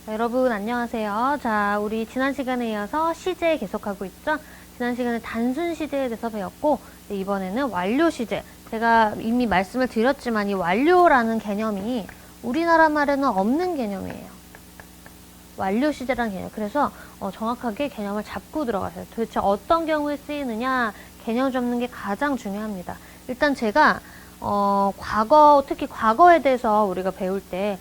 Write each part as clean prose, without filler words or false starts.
여러분 안녕하세요. 자, 우리 지난 시간에 이어서 시제 계속하고 있죠. 지난 시간에 단순 시제에 대해서 배웠고 이번에는 완료 시제. 제가 이미 말씀을 드렸지만 이 완료라는 개념이 우리나라 말에는 없는 개념이에요. 완료 시제라는 개념. 그래서 정확하게 개념을 잡고 들어가세요. 도대체 어떤 경우에 쓰이느냐 개념 잡는 게 가장 중요합니다. 일단 제가 특히 과거에 대해서 우리가 배울 때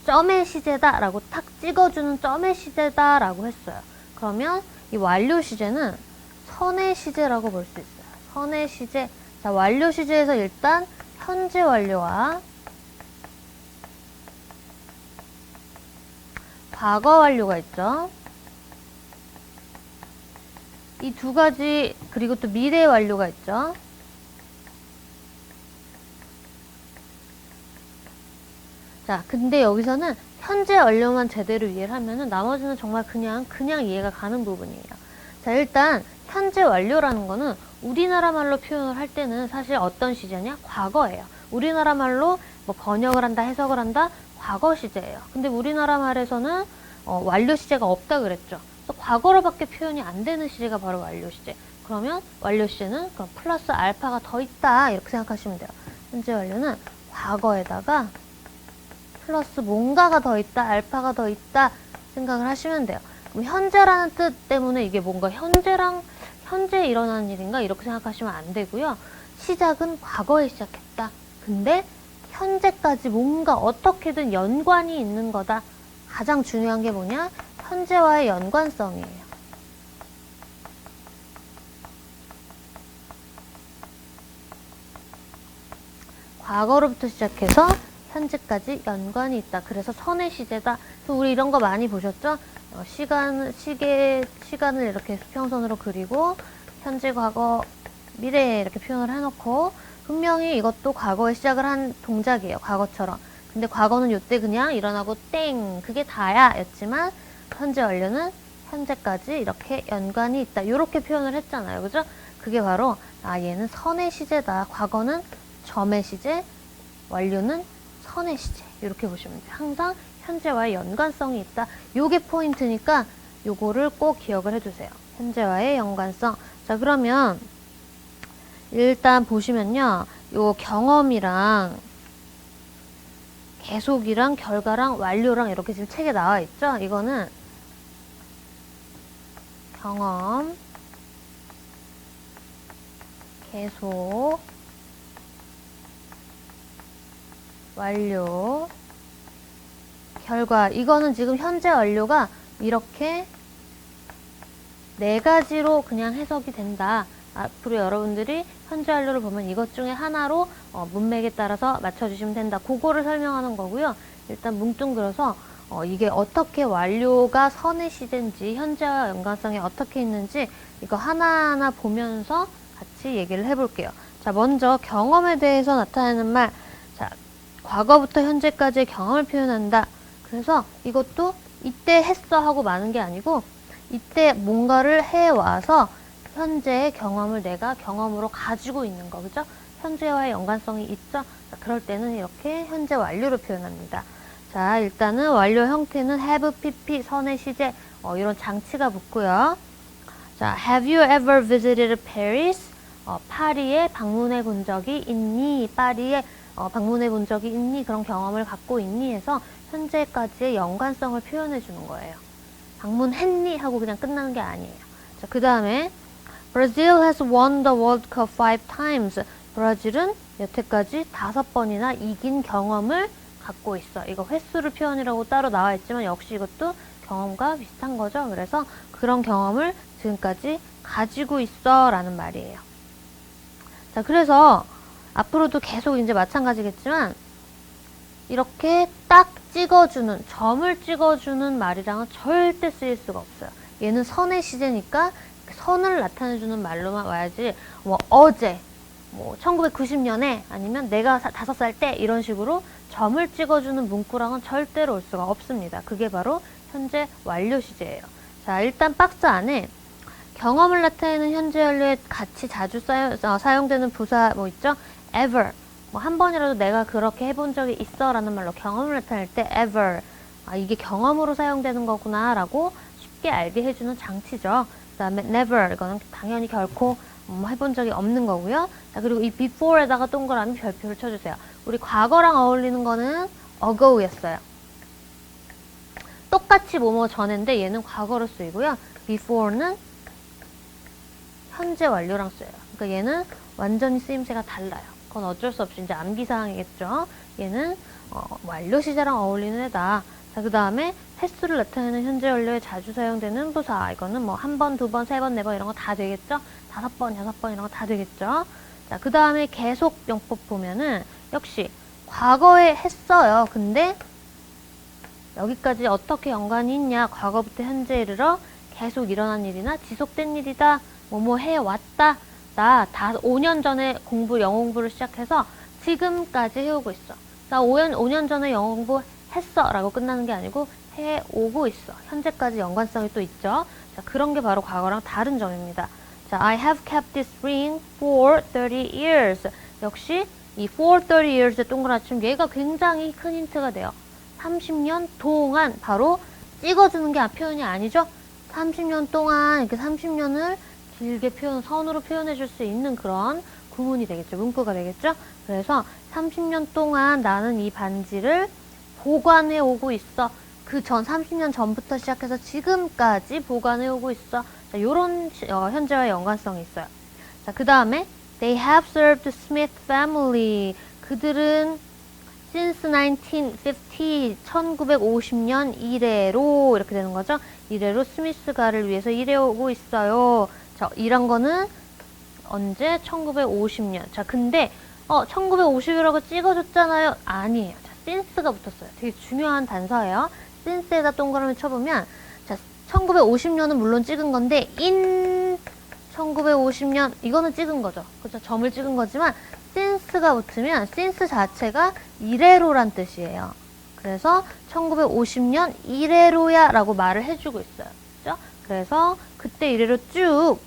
점의 시제다 라고 탁 찍어주는 점의 시제다 라고 했어요. 그러면 이 완료 시제는 선의 시제라고 볼 수 있어요. 선의 시제. 자, 완료 시제에서 일단 현재 완료와 과거 완료가 있죠. 이 두 가지, 그리고 또 미래 완료가 있죠. 자, 근데 여기서는 현재 완료만 제대로 이해를 하면은 나머지는 정말 그냥 이해가 가는 부분이에요. 자, 일단 현재 완료라는 거는 우리나라 말로 표현을 할 때는 사실 어떤 시제냐? 과거예요. 우리나라 말로 뭐 번역을 한다, 해석을 한다, 과거 시제예요. 근데 우리나라 말에서는 완료 시제가 없다 그랬죠. 그래서 과거로밖에 표현이 안 되는 시제가 바로 완료 시제. 그러면 완료 시제는 그럼 플러스 알파가 더 있다 이렇게 생각하시면 돼요. 현재 완료는 과거에다가 플러스 뭔가가 더 있다, 알파가 더 있다 생각을 하시면 돼요. 그럼 현재라는 뜻 때문에 이게 뭔가 현재 일어나는 일인가 이렇게 생각하시면 안 되고요. 시작은 과거에 시작했다. 근데 현재까지 뭔가 어떻게든 연관이 있는 거다. 가장 중요한 게 뭐냐? 현재와의 연관성이에요. 과거로부터 시작해서 현재까지 연관이 있다. 그래서 선의 시제다. 우리 이런 거 많이 보셨죠? 시간을 이렇게 수평선으로 그리고 현재, 과거, 미래 이렇게 표현을 해놓고 분명히 이것도 과거에 시작을 한 동작이에요. 과거처럼. 근데 과거는 요때 그냥 일어나고 땡 그게 다야 였지만 현재 완료는 현재까지 이렇게 연관이 있다. 이렇게 표현을 했잖아요. 그죠? 그게 바로 얘는 선의 시제다. 과거는 점의 시제, 완료는 선의 시제. 이렇게 보시면 돼요. 항상 현재와의 연관성이 있다. 요게 포인트니까 요거를 꼭 기억을 해두세요. 현재와의 연관성. 자, 그러면 일단 보시면요. 요 경험이랑 계속이랑 결과랑 완료랑 이렇게 지금 책에 나와 있죠? 이거는 경험, 계속, 완료, 결과. 이거는 지금 현재 완료가 이렇게 네 가지로 그냥 해석이 된다. 앞으로 여러분들이 현재 완료를 보면 이것 중에 하나로 문맥에 따라서 맞춰주시면 된다. 그거를 설명하는 거고요. 일단 뭉뚱그려서 이게 어떻게 완료가 선의 시제인지 현재와 연관성이 어떻게 있는지 이거 하나하나 보면서 같이 얘기를 해볼게요. 자, 먼저 경험에 대해서 나타내는 말. 자, 과거부터 현재까지의 경험을 표현한다. 그래서 이것도 이때 했어 하고 마는 게 아니고 이때 뭔가를 해와서 현재의 경험을 내가 경험으로 가지고 있는 거, 그죠? 현재와의 연관성이 있죠? 자, 그럴 때는 이렇게 현재 완료로 표현합니다. 자, 일단은 완료 형태는 have, pp, 선의 시제, 이런 장치가 붙고요. 자, have you ever visited Paris? 파리에 방문해 본 적이 있니? 파리에 방문해 본 적이 있니? 그런 경험을 갖고 있니? 해서 현재까지의 연관성을 표현해 주는 거예요. 방문했니? 하고 그냥 끝나는 게 아니에요. 자, 그 다음에 Brazil has won the World Cup 5 times. 브라질은 여태까지 5번이나 이긴 경험을 갖고 있어. 이거 횟수를 표현이라고 따로 나와 있지만 역시 이것도 경험과 비슷한 거죠. 그래서 그런 경험을 지금까지 가지고 있어 라는 말이에요. 자, 그래서 앞으로도 계속 이제 마찬가지겠지만 이렇게 딱 찍어주는, 점을 찍어주는 말이랑은 절대 쓰일 수가 없어요. 얘는 선의 시제니까 선을 나타내주는 말로만 와야지, 뭐 어제, 뭐 1990년에 아니면 내가 5살 때 이런 식으로 점을 찍어주는 문구랑은 절대로 올 수가 없습니다. 그게 바로 현재 완료 시제예요. 자, 일단 박스 안에 경험을 나타내는 현재 완료에 같이 자주 사용되는 부사 뭐 있죠? ever. 뭐 한 번이라도 내가 그렇게 해본 적이 있어 라는 말로 경험을 나타낼 때 ever 아, 이게 경험으로 사용되는 거구나 라고 쉽게 알게 해주는 장치죠. 그 다음에 never, 이거는 당연히 결코 해본 적이 없는 거고요. 자, 그리고 이 before에다가 동그라미 별표를 쳐주세요. 우리 과거랑 어울리는 거는 ago였어요. 똑같이 뭐뭐 전인데 얘는 과거로 쓰이고요. before는 현재 완료랑 써요. 그러니까 얘는 완전히 쓰임새가 달라요. 그건 어쩔 수 없이 이제 암기사항이겠죠. 얘는 완료 시제랑 어울리는 애다. 자, 그 다음에 횟수를 나타내는 현재 완료에 자주 사용되는 부사. 이거는 뭐 한 번, 두 번, 세 번, 네 번 이런 거 다 되겠죠. 5번, 6번 이런 거 다 되겠죠. 자, 그 다음에 계속 용법 보면은 역시 과거에 했어요. 근데 여기까지 어떻게 연관이 있냐? 과거부터 현재에 이르러 계속 일어난 일이나 지속된 일이다. 뭐뭐 해왔다. 나 5년 전에 영어 공부를 시작해서 지금까지 해오고 있어. 나 5년 전에 영어 공부했어 라고 끝나는 게 아니고 해오고 있어. 현재까지 연관성이 또 있죠. 자, 그런 게 바로 과거랑 다른 점입니다. 자, I have kept this ring for 30 years. 역시 이 for 30 years의 동그라침 얘가 굉장히 큰 힌트가 돼요. 30년 동안 바로 찍어주는 게 표현이 아니죠. 30년 동안 이렇게 30년을 길게 선으로 표현해 줄 수 있는 그런 구문이 되겠죠. 문구가 되겠죠. 그래서 30년 동안 나는 이 반지를 보관해 오고 있어. 그 전 30년 전부터 시작해서 지금까지 보관해 오고 있어. 자, 요런 현재와의 연관성이 있어요. 자, 그 다음에 They have served Smith family. 그들은 since 1950, 1950년 이래로 이렇게 되는 거죠. 이래로 스미스 가를 위해서 일해오고 있어요. 자, 이런 거는 언제? 1950년. 자, 근데 1950이라고 찍어줬잖아요. 아니에요. 자, since가 붙었어요. 되게 중요한 단서예요. since에다 동그라미 쳐보면 자, 1950년은 물론 찍은 건데 in 1950년 이거는 찍은 거죠. 그렇죠? 점을 찍은 거지만 since가 붙으면 since 자체가 이래로란 뜻이에요. 그래서 1950년 이래로야 라고 말을 해주고 있어요. 그렇죠? 그래서 그때 이래로 쭉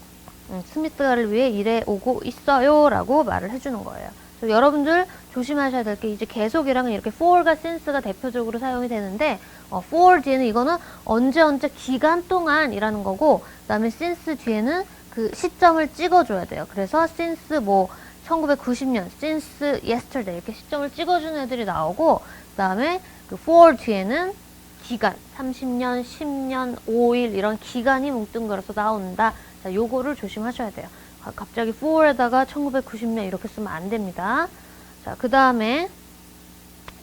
스미스가를 위해 일해 오고 있어요 라고 말을 해주는 거예요. 그래서 여러분들 조심하셔야 될 게 이제 계속이랑은 이렇게 for가 since가 대표적으로 사용이 되는데 for 뒤에는 이거는 언제 기간 동안이라는 거고 그 다음에 since 뒤에는 그 시점을 찍어줘야 돼요. 그래서 since 뭐 1990년, since yesterday 이렇게 시점을 찍어주는 애들이 나오고 그 다음에 그 for 뒤에는 기간, 30년, 10년, 5일 이런 기간이 뭉뚱그려서 나온다. 자, 요거를 조심하셔야 돼요. 갑자기 for에다가 1990년 이렇게 쓰면 안 됩니다. 자, 그 다음에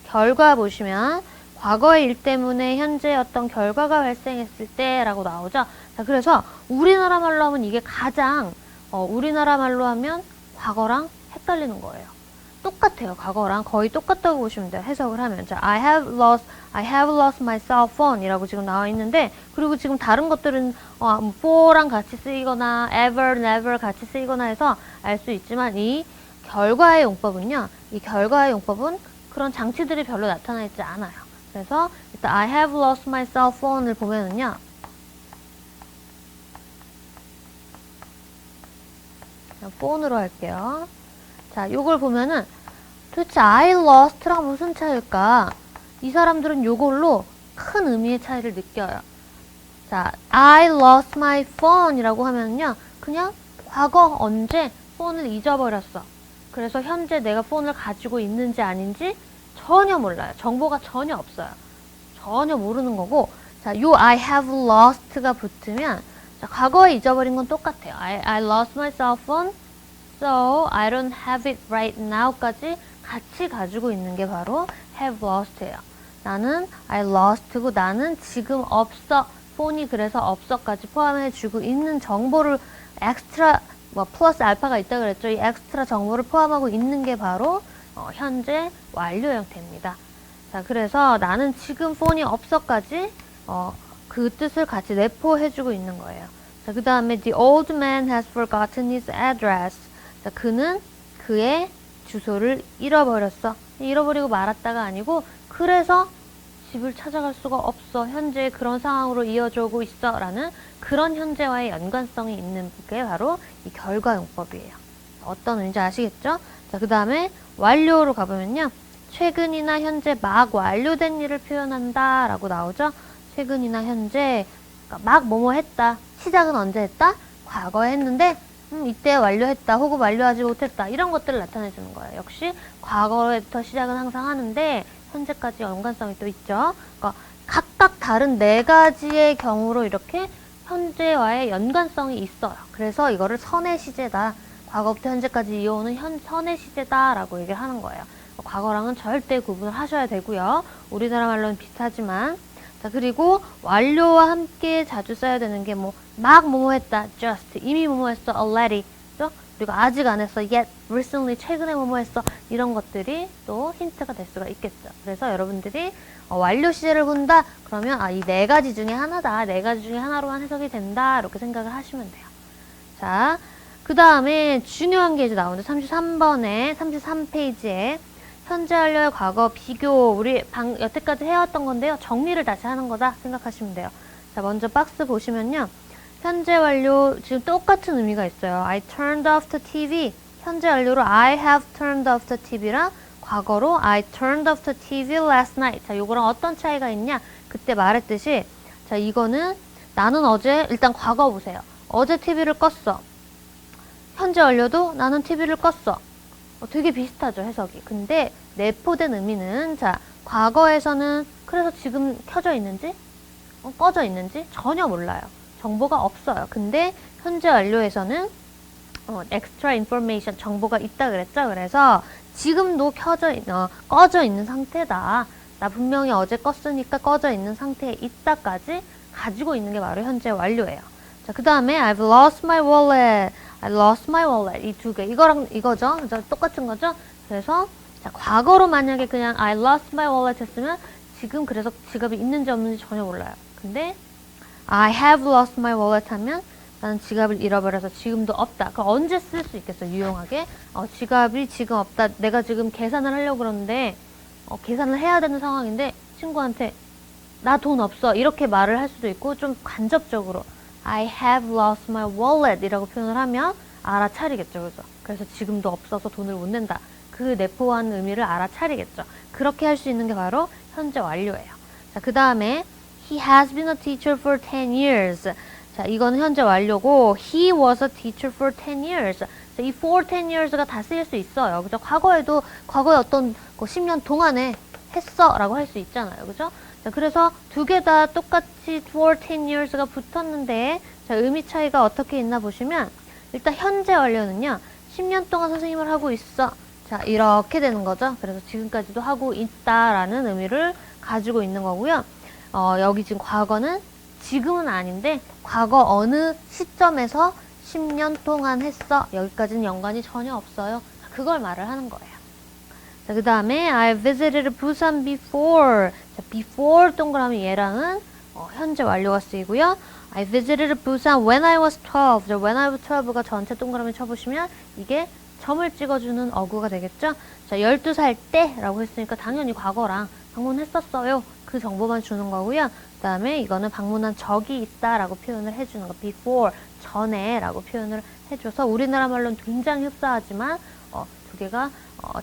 결과 보시면 과거의 일 때문에 현재 어떤 결과가 발생했을 때 라고 나오죠. 자, 그래서 우리나라 말로 하면 이게 가장 우리나라 말로 하면 과거랑 헷갈리는 거예요. 똑같아요. 과거랑 거의 똑같다고 보시면 돼요. 해석을 하면. 자, I have lost my cell phone 이라고 지금 나와 있는데, 그리고 지금 다른 것들은 for랑 같이 쓰이거나 ever, never 같이 쓰이거나 해서 알 수 있지만 이 결과의 용법은요. 이 결과의 용법은 그런 장치들이 별로 나타나 있지 않아요. 그래서 일단 I have lost my cell phone을 보면은요. 폰으로 할게요. 자, 요걸 보면은 도대체 I lost랑 무슨 차이일까? 이 사람들은 요걸로 큰 의미의 차이를 느껴요. 자, I lost my phone 이라고 하면요. 그냥 과거 언제 폰을 잊어버렸어. 그래서 현재 내가 폰을 가지고 있는지 아닌지 전혀 몰라요. 정보가 전혀 없어요. 전혀 모르는 거고, 자, 요 I have lost가 붙으면 자, 과거에 잊어버린 건 똑같아요. I lost my cell phone, so I don't have it right now까지 같이 가지고 있는 게 바로 have lost예요. 나는 I lost고 나는 지금 없어. 폰이 그래서 없어까지 포함해주고 있는 정보를 엑스트라 플러스 알파가 있다 그랬죠. 이 엑스트라 정보를 포함하고 있는 게 바로 현재 완료 형태입니다. 자, 그래서 나는 지금 폰이 없어까지 그 뜻을 같이 내포해주고 있는 거예요. 자, 그 다음에 The old man has forgotten his address. 자, 그는 그의 주소를 잃어버렸어. 잃어버리고 말았다가 아니고 그래서 집을 찾아갈 수가 없어. 현재 그런 상황으로 이어져오고 있어. 라는 그런 현재와의 연관성이 있는 게 바로 이 결과용법이에요. 어떤 의미인지 아시겠죠? 자, 그 다음에 완료로 가보면요. 최근이나 현재 막 완료된 일을 표현한다 라고 나오죠. 최근이나 현재 그러니까 막 뭐뭐 했다. 시작은 언제 했다? 과거에 했는데 이때 완료했다 혹은 완료하지 못했다 이런 것들을 나타내 주는 거예요. 역시 과거부터 시작은 항상 하는데 현재까지 연관성이 또 있죠. 그러니까 각각 다른 네 가지의 경우로 이렇게 현재와의 연관성이 있어요. 그래서 이거를 선의 시제다. 과거부터 현재까지 이어오는 선의 시제다 라고 얘기를 하는 거예요. 과거랑은 절대 구분을 하셔야 되고요. 우리나라 말로는 비슷하지만 자, 그리고 완료와 함께 자주 써야 되는 게 막 뭐뭐 했다, just, 이미 뭐뭐 했어, already, 그죠? 그리고 아직 안 했어, yet, recently, 최근에 뭐뭐 했어, 이런 것들이 또 힌트가 될 수가 있겠죠. 그래서 여러분들이 완료 시제를 본다, 그러면 이 네 가지 중에 하나다, 네 가지 중에 하나로만 해석이 된다, 이렇게 생각을 하시면 돼요. 자, 그 다음에 중요한 게 이제 나오는데 33번에, 33페이지에 현재 완료의 과거 비교 우리 여태까지 해왔던 건데요. 정리를 다시 하는 거다 생각하시면 돼요. 자, 먼저 박스 보시면요. 현재 완료 지금 똑같은 의미가 있어요. I turned off the TV. 현재 완료로 I have turned off the TV랑 과거로 I turned off the TV last night. 자, 요거랑 어떤 차이가 있냐? 그때 말했듯이 자, 이거는 나는 어제 일단 과거 보세요. 어제 TV를 껐어. 현재 완료도 나는 TV를 껐어. 되게 비슷하죠, 해석이. 근데 내포된 의미는 자, 과거에서는 그래서 지금 켜져 있는지 꺼져 있는지 전혀 몰라요. 정보가 없어요. 근데 현재 완료에서는 extra information 정보가 있다 그랬죠. 그래서 지금도 꺼져 있는 상태다. 나 분명히 어제 껐으니까 꺼져 있는 상태에 있다까지 가지고 있는 게 바로 현재 완료예요. 자, 그 다음에 I've lost my wallet. I lost my wallet. 이 두 개. 이거랑 이거죠. 그죠? 똑같은 거죠? 그래서, 자, 과거로 만약에 그냥 I lost my wallet 했으면 지금 그래서 지갑이 있는지 없는지 전혀 몰라요. 근데 I have lost my wallet 하면 나는 지갑을 잃어버려서 지금도 없다. 그럼 언제 쓸 수 있겠어? 유용하게. 지갑이 지금 없다. 내가 지금 계산을 하려고 그러는데 계산을 해야 되는 상황인데 친구한테 나 돈 없어. 이렇게 말을 할 수도 있고 좀 간접적으로 I have lost my wallet 이라고 표현을 하면 알아차리겠죠. 그죠? 그래서 지금도 없어서 돈을 못 낸다. 그 내포한 의미를 알아차리겠죠. 그렇게 할 수 있는 게 바로 현재 완료예요. 자, 그 다음에 He has been a teacher for 10 years. 자, 이거는 현재 완료고 He was a teacher for 10 years. 자, 이 for 10 years가 다 쓰일 수 있어요. 그죠? 과거에 어떤 10년 동안에 했어 라고 할 수 있잖아요. 그죠? 자, 그래서 두 개 다 똑같이 for 10 years가 붙었는데 자, 의미 차이가 어떻게 있나 보시면 일단 현재 완료는요. 10년 동안 선생님을 하고 있어. 자, 이렇게 되는 거죠. 그래서 지금까지도 하고 있다라는 의미를 가지고 있는 거고요. 여기 지금 과거는 지금은 아닌데 과거 어느 시점에서 10년 동안 했어. 여기까지는 연관이 전혀 없어요. 그걸 말을 하는 거예요. 자, 그 다음에 I visited Busan before. 자, before 동그라미 얘랑은 현재 완료가 쓰이고요. I visited Busan when I was 12. 자, when I was 12가 전체 동그라미 쳐보시면 이게 점을 찍어주는 어구가 되겠죠. 자, 12살 때라고 했으니까 당연히 과거랑 방문했었어요. 그 정보만 주는 거고요. 그 다음에 이거는 방문한 적이 있다라고 표현을 해주는 거. before, 전에라고 표현을 해줘서 우리나라 말로는 굉장히 흡사하지만 두 개가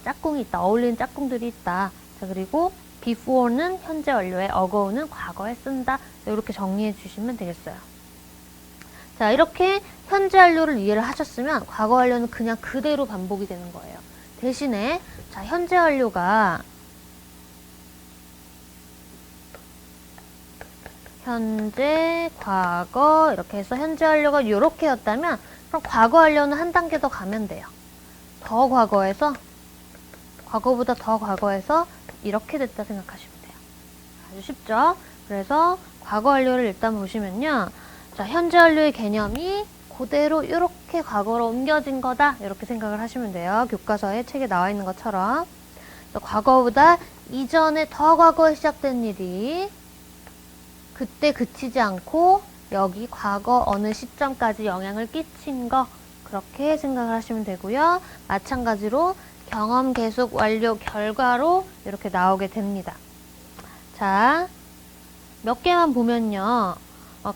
짝꿍이 있다. 어울리는 짝꿍들이 있다. 자, 그리고 before는 현재 완료에 ago는 과거에 쓴다. 이렇게 정리해 주시면 되겠어요. 자, 이렇게 현재 완료를 이해를 하셨으면 과거 완료는 그냥 그대로 반복이 되는 거예요. 대신에 자, 현재 완료가 현재, 과거 이렇게 해서 현재 완료가 이렇게였다면 그럼 과거 완료는 한 단계 더 가면 돼요. 더 과거에서 과거보다 더 과거에서 이렇게 됐다 생각하시면 돼요. 아주 쉽죠? 그래서 과거 완료를 일단 보시면요. 자, 현재 완료의 개념이 그대로 이렇게 과거로 옮겨진 거다. 이렇게 생각을 하시면 돼요. 교과서에 책에 나와 있는 것처럼. 과거보다 이전에 더 과거에 시작된 일이 그때 그치지 않고 여기 과거 어느 시점까지 영향을 끼친 거 그렇게 생각을 하시면 되고요. 마찬가지로 경험 계속 완료 결과로 이렇게 나오게 됩니다. 자, 몇 개만 보면요.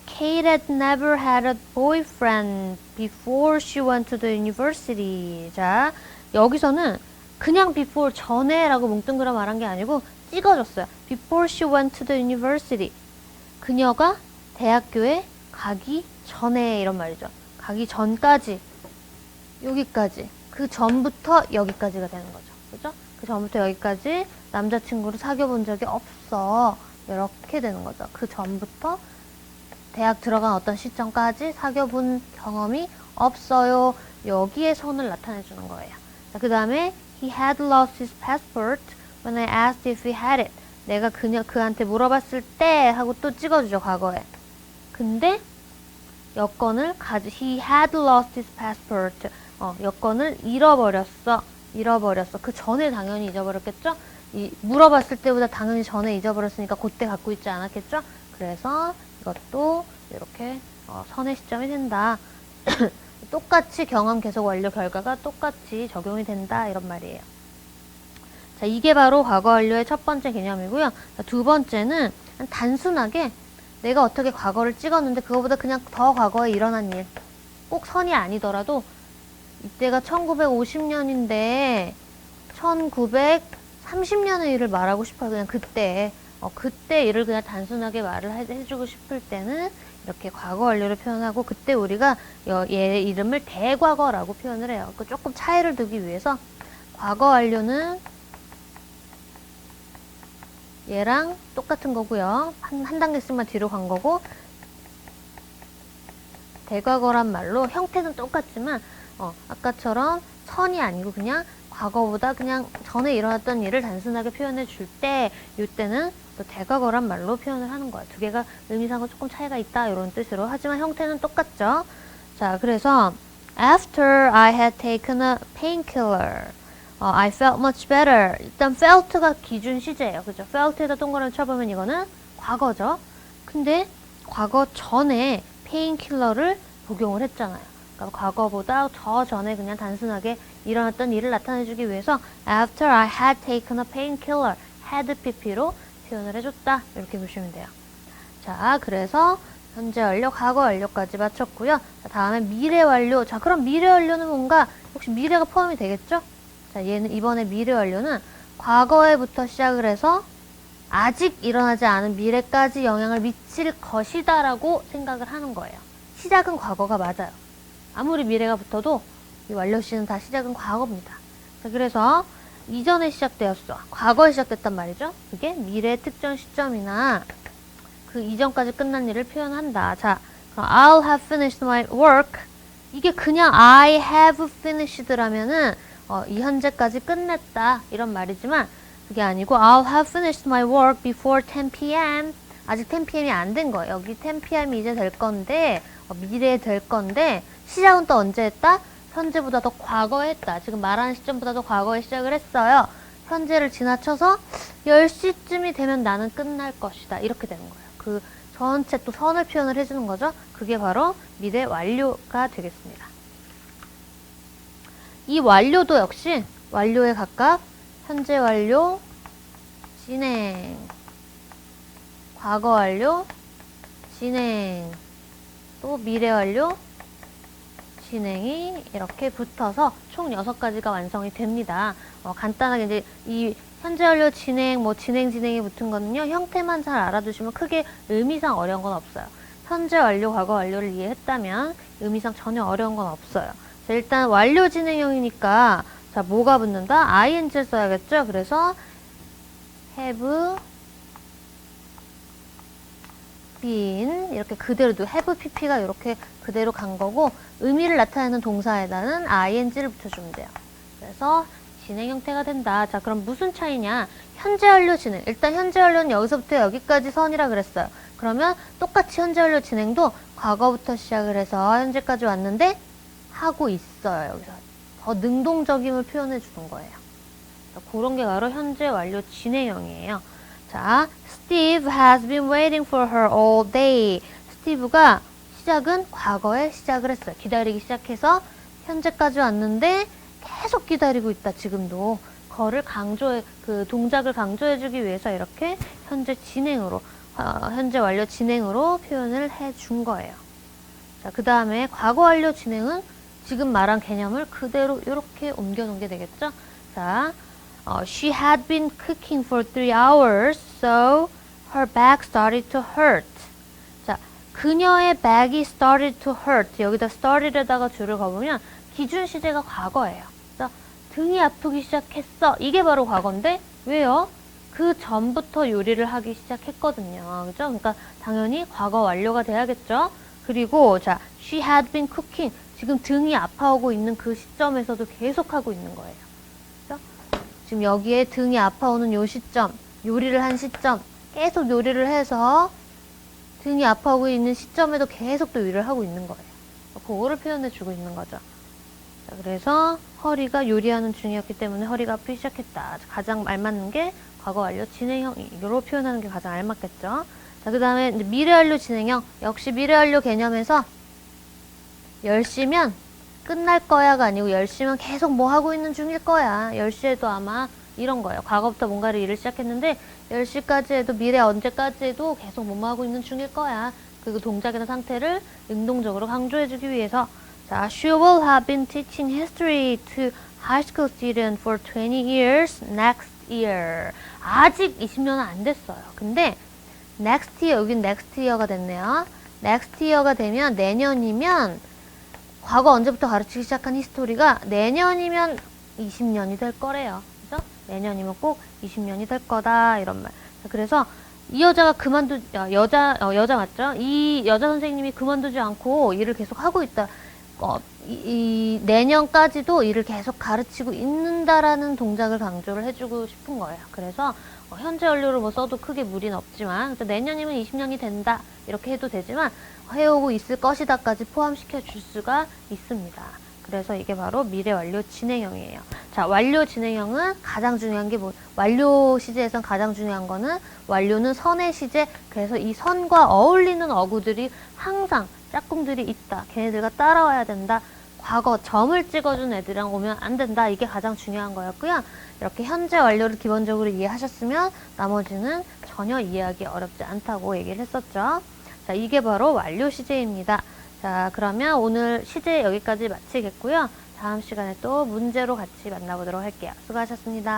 Kate had never had a boyfriend before she went to the university. 자, 여기서는 그냥 before 전에 라고 뭉뚱그려 말한 게 아니고 찍어줬어요. Before she went to the university. 그녀가 대학교에 가기 전에 이런 말이죠. 가기 전까지 여기까지 그 전부터 여기까지가 되는 거죠. 그죠? 그 전부터 여기까지 남자친구를 사귀어본 적이 없어. 이렇게 되는 거죠. 그 전부터 대학 들어간 어떤 시점까지 사귀어본 경험이 없어요. 여기에 선을 나타내 주는 거예요. 그 다음에 He had lost his passport when I asked if he had it. 내가 그한테 물어봤을 때 하고 또 찍어주죠. 과거에. 근데 여권을 He had lost his passport. 여권을 잃어버렸어. 그 전에 당연히 잊어버렸겠죠? 물어봤을 때보다 당연히 전에 잊어버렸으니까 그때 갖고 있지 않았겠죠? 그래서 이것도 이렇게 선의 시점이 된다. 똑같이 경험 계속 완료 결과가 똑같이 적용이 된다. 이런 말이에요. 자, 이게 바로 과거 완료의 첫 번째 개념이고요. 자, 두 번째는 단순하게 내가 어떻게 과거를 찍었는데 그거보다 그냥 더 과거에 일어난 일. 꼭 선이 아니더라도 이때가 1950년인데 1930년의 일을 말하고 싶어요. 그냥 그때. 그때 일을 그냥 단순하게 말을 해주고 싶을 때는 이렇게 과거 완료를 표현하고 그때 우리가 얘 이름을 대과거라고 표현을 해요. 조금 차이를 두기 위해서 과거 완료는 얘랑 똑같은 거고요. 한 단계씩만 뒤로 간 거고 대과거란 말로 형태는 똑같지만 아까처럼 선이 아니고 그냥 과거보다 그냥 전에 일어났던 일을 단순하게 표현해 줄 때 이때는 또 대과거란 말로 표현을 하는 거예요. 두 개가 의미상으로 조금 차이가 있다 이런 뜻으로. 하지만 형태는 똑같죠. 자, 그래서 After I had taken a painkiller, I felt much better. 일단 felt가 기준 시제예요. 그죠? felt에다 동그라미 쳐보면 이거는 과거죠. 근데 과거 전에 painkiller를 복용을 했잖아요. 그러니까 과거보다 더 전에 그냥 단순하게 일어났던 일을 나타내주기 위해서 After I had taken a painkiller, had pp로 표현을 해줬다. 이렇게 보시면 돼요. 자, 그래서 현재 완료, 과거 완료까지 마쳤고요. 자, 다음에 미래 완료. 자, 그럼 미래 완료는 뭔가 혹시 미래가 포함이 되겠죠? 자, 얘는 이번에 미래 완료는 과거에부터 시작을 해서 아직 일어나지 않은 미래까지 영향을 미칠 것이다 라고 생각을 하는 거예요. 시작은 과거가 맞아요. 아무리 미래가 붙어도 이 완료시는 다 시작은 과거입니다. 자, 그래서 이전에 시작되었어. 과거에 시작됐단 말이죠. 그게 미래의 특정 시점이나 그 이전까지 끝난 일을 표현한다. 자, 그럼 I'll have finished my work. 이게 그냥 I have finished라면은 이 현재까지 끝냈다 이런 말이지만 그게 아니고 I'll have finished my work before 10 p.m. 아직 10 p.m.이 안 된 거예요. 여기 10 p.m.이 이제 될 건데 미래에 될 건데 시작은 또 언제 했다? 현재보다 더 과거에 했다. 지금 말하는 시점보다 더 과거에 시작을 했어요. 현재를 지나쳐서 10시쯤이 되면 나는 끝날 것이다. 이렇게 되는 거예요. 그 전체 또 선을 표현을 해주는 거죠. 그게 바로 미래 완료가 되겠습니다. 이 완료도 역시 완료에 각각 현재 완료, 진행, 과거 완료, 진행, 또 미래 완료, 진행이 이렇게 붙어서 총 6가지가 완성이 됩니다. 간단하게 이제 이 현재 완료, 진행, 진행이 붙은 거는요, 형태만 잘 알아두시면 크게 의미상 어려운 건 없어요. 현재 완료, 과거 완료를 이해했다면 의미상 전혀 어려운 건 없어요. 자, 일단 완료 진행형이니까 자, 뭐가 붙는다? ing를 써야겠죠? 그래서 have been 이렇게 그대로도 have pp가 이렇게 그대로 간 거고 의미를 나타내는 동사에다는 ing를 붙여주면 돼요. 그래서 진행 형태가 된다. 자, 그럼 무슨 차이냐? 현재 완료 진행. 일단 현재 완료는 여기서부터 여기까지 선이라 그랬어요. 그러면 똑같이 현재 완료 진행도 과거부터 시작을 해서 현재까지 왔는데 하고 있어요. 여기서 더 능동적임을 표현해 주는 거예요. 그런 게 바로 현재 완료 진행형이에요. 자, Steve has been waiting for her all day. 스티브가 시작은 과거에 시작을 했어요. 기다리기 시작해서 현재까지 왔는데 계속 기다리고 있다. 지금도 그거를 그 동작을 강조해주기 위해서 이렇게 현재 진행으로 현재 완료 진행으로 표현을 해준 거예요. 자, 그 다음에 과거 완료 진행은 지금 말한 개념을 그대로 이렇게 옮겨놓은 게 되겠죠. 자, she had been cooking for 3 hours, so her back started to hurt. 자, 그녀의 back이 started to hurt. 여기다 started에다가 줄을 거보면 기준 시제가 과거예요. 그래서 등이 아프기 시작했어. 이게 바로 과거인데 왜요? 그 전부터 요리를 하기 시작했거든요. 그죠? 그러니까 당연히 과거 완료가 돼야겠죠? 그리고 자, she had been cooking. 지금 등이 아파오고 있는 그 시점에서도 계속 하고 있는 거예요. 그죠? 지금 여기에 등이 아파오는 요 시점, 요리를 한 시점, 계속 요리를 해서 등이 아파오고 있는 시점에도 계속 또 요리를 하고 있는 거예요. 그거를 표현해 주고 있는 거죠. 자, 그래서 허리가 요리하는 중이었기 때문에 허리가 아프기 시작했다. 가장 알맞는 게 과거 완료 진행형으로 표현하는 게 가장 알맞겠죠. 자, 그 다음에 미래 완료 진행형. 역시 미래 완료 개념에서 10시면 끝날 거야가 아니고 10시면 계속 뭐 하고 있는 중일 거야. 10시에도 아마 이런 거예요. 과거부터 뭔가를 일을 시작했는데 10시까지 해도 미래 언제까지 해도 계속 뭐 하고 있는 중일 거야. 그 동작이나 상태를 능동적으로 강조해주기 위해서 자, she will have been teaching history to high school students for 20 years next year. 아직 20년은 안 됐어요. 근데 next year, 여긴 next year가 됐네요. next year가 되면 내년이면 과거 언제부터 가르치기 시작한 히스토리가 내년이면 20년이 될 거래요. 그죠? 내년이면 꼭 20년이 될 거다. 이런 말. 그래서 이 여자가 여자 맞죠? 이 여자 선생님이 그만두지 않고 일을 계속 하고 있다. 이 내년까지도 일을 계속 가르치고 있는다라는 동작을 강조를 해주고 싶은 거예요. 그래서 현재 완료를 뭐 써도 크게 무리는 없지만 내년이면 20년이 된다 이렇게 해도 되지만 해오고 있을 것이다까지 포함시켜 줄 수가 있습니다. 그래서 이게 바로 미래 완료 진행형이에요. 자, 완료 진행형은 가장 중요한 게 완료 시제에선 가장 중요한 거는 완료는 선의 시제. 그래서 이 선과 어울리는 어구들이 항상 짝꿍들이 있다. 걔네들과 따라와야 된다. 과거 점을 찍어준 애들이랑 오면 안 된다. 이게 가장 중요한 거였고요. 이렇게 현재 완료를 기본적으로 이해하셨으면 나머지는 전혀 이해하기 어렵지 않다고 얘기를 했었죠. 자, 이게 바로 완료 시제입니다. 자, 그러면 오늘 시제 여기까지 마치겠고요. 다음 시간에 또 문제로 같이 만나보도록 할게요. 수고하셨습니다.